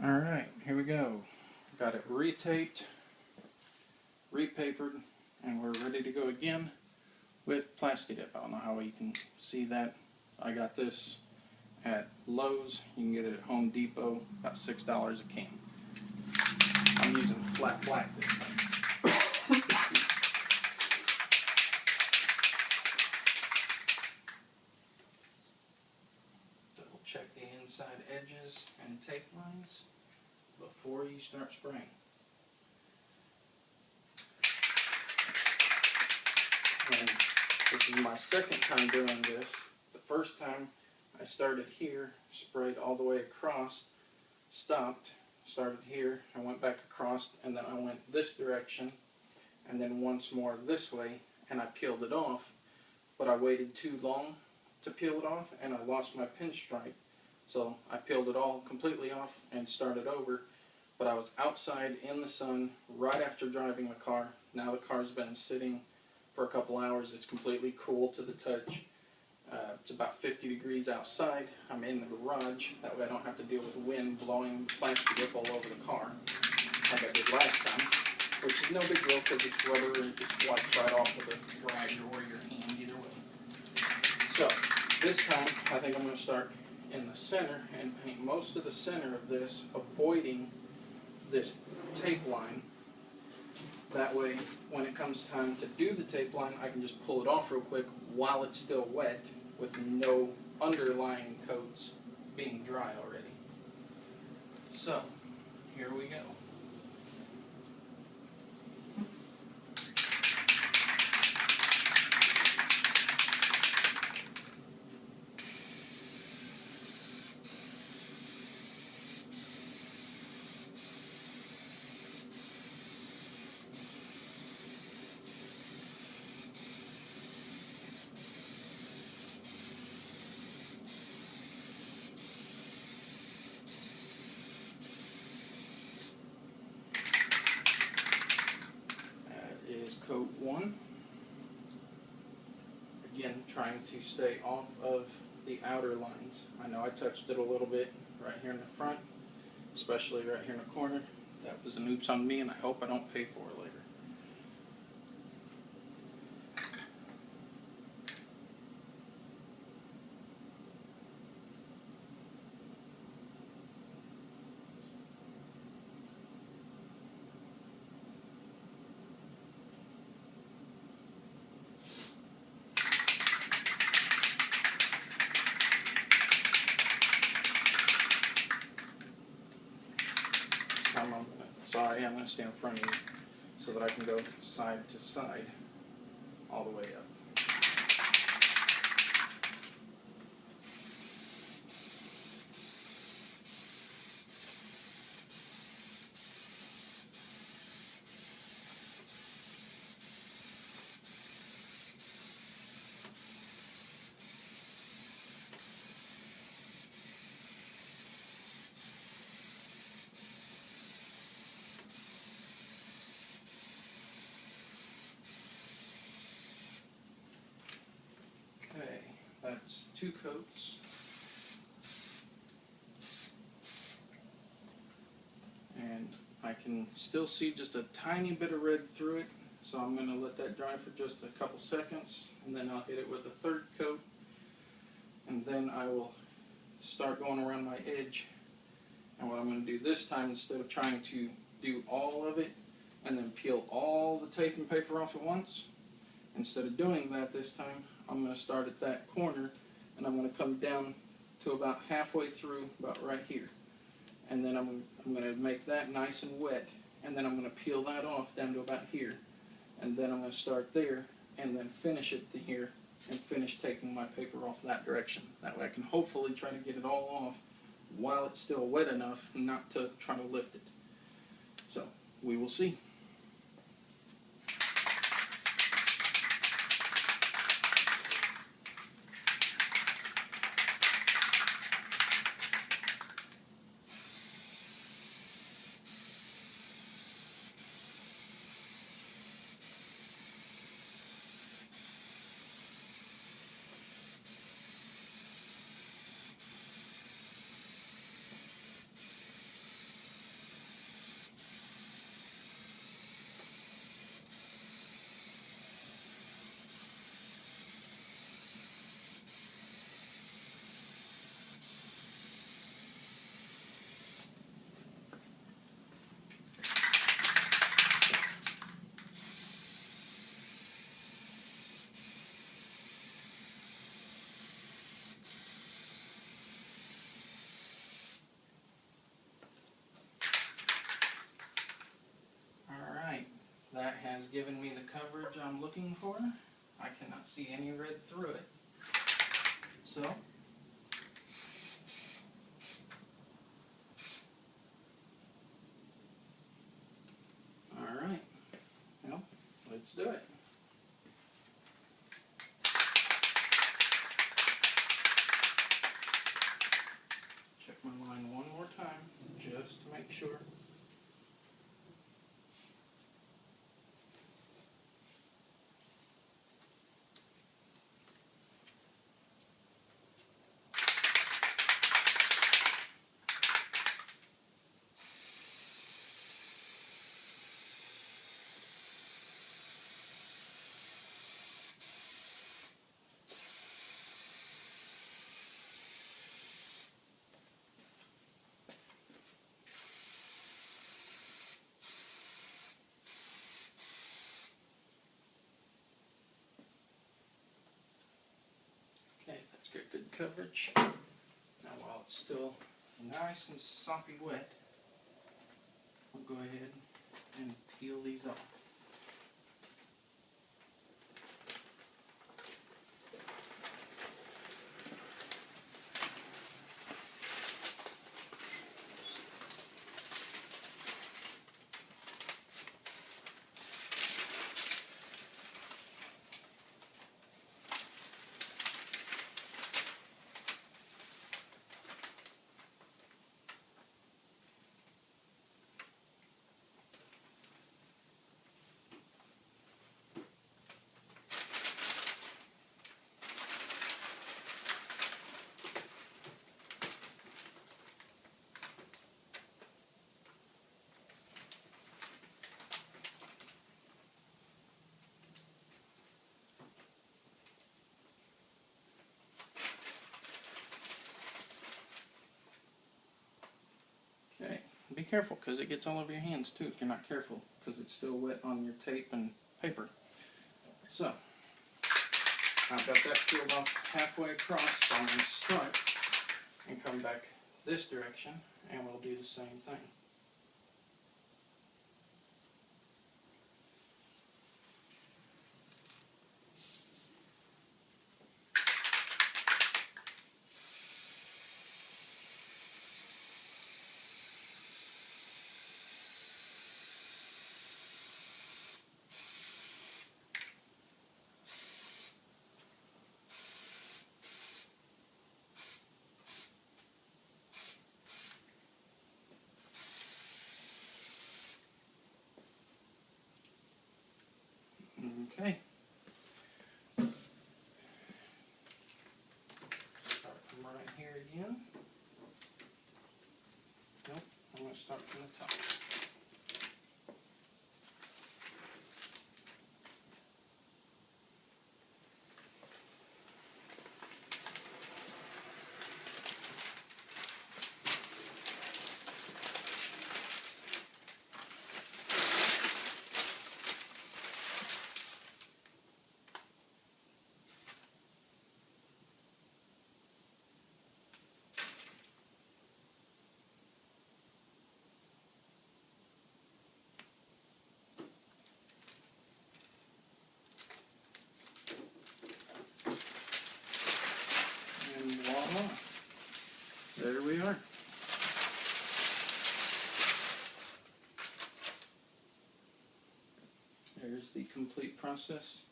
Alright, here we go. Got it retaped, repapered, and we're ready to go again with Plasti Dip. I don't know how you can see that. I got this at Lowe's. You can get it at Home Depot, about $6 a can. I'm using flat black this time. Double check the inside edges and tape lines before you start spraying. And this is my second time doing this. The first time I started here, sprayed all the way across, stopped, started here, I went back across, and then I went this direction, and then once more this way, and I peeled it off, but I waited too long to peel it off, and I lost my pinstripe. So I peeled it all completely off and started over, but I was outside in the sun right after driving the car. Now the car's been sitting for a couple hours. It's completely cool to the touch. It's about 50 degrees outside. I'm in the garage. That way I don't have to deal with wind blowing Plasti Dip all over the car like I did last time, which is no big deal because it's rubber and it just wipes right off with a rag or your hand, either way. So this time I think I'm going to start in the center and paint most of the center of this, avoiding this tape line. That way when it comes time to do the tape line, I can just pull it off real quick while it's still wet with no underlying coats being dry already. So here we go. Coat 1. Again, trying to stay off of the outer lines. I know I touched it a little bit right here in the front, especially right here in the corner. That was an oops on me, and I hope I don't pay for it later. I'm going to stand in front of you so that I can go side to side all the way up. That's 2 coats. And I can still see just a tiny bit of red through it, so I'm going to let that dry for just a couple seconds, and then I'll hit it with a 3rd coat, and then I will start going around my edge. And what I'm going to do this time, instead of trying to do all of it and then peel all the tape and paper off at once, instead of doing that this time, I'm going to start at that corner, and I'm going to come down to about halfway through, about right here. And then I'm going to make that nice and wet, and then I'm going to peel that off down to about here. And then I'm going to start there, and then finish it to here, and finish taking my paper off that direction. That way I can hopefully try to get it all off while it's still wet enough not to try to lift it. So, we will see. has given me the coverage I'm looking for. I cannot see any red through it. So, alright, well, let's do it. Check my line one more time, just to make sure. Okay, that's got good coverage. Now while it's still nice and soppy wet, we'll go ahead and peel these off. Okay, be careful because it gets all over your hands too if you're not careful, because it's still wet on your tape and paper. So, I've got that peeled off halfway across, so I'm going to start and come back this direction and we'll do the same thing. Okay. Start from right here again. Nope, I'm going to start from the top. And voila, there we are. There's the complete process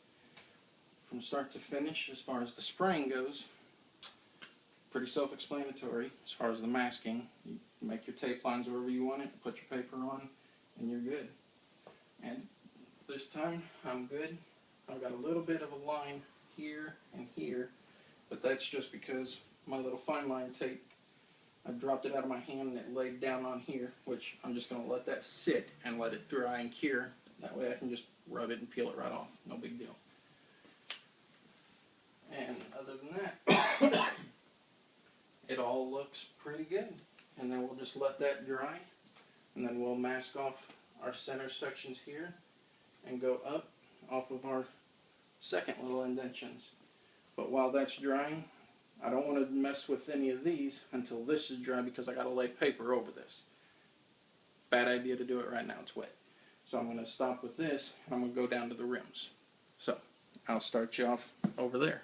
from start to finish as far as the spraying goes. Pretty self-explanatory as far as the masking. You make your tape lines wherever you want it, put your paper on, and you're good. And this time I'm good. I've got a little bit of a line here and here, but that's just because my little fine line tape, I dropped it out of my hand and it laid down on here, which I'm just going to let that sit and let it dry and cure. That way I can just rub it and peel it right off. No big deal. And other than that, it all looks pretty good. And then we'll just let that dry, and then we'll mask off our center sections here and go up off of our second little indentions. But while that's drying, I don't want to mess with any of these until this is dry because I got to lay paper over this. Bad idea to do it right now, it's wet. So I'm going to stop with this, and I'm going to go down to the rims. So I'll start you off over there.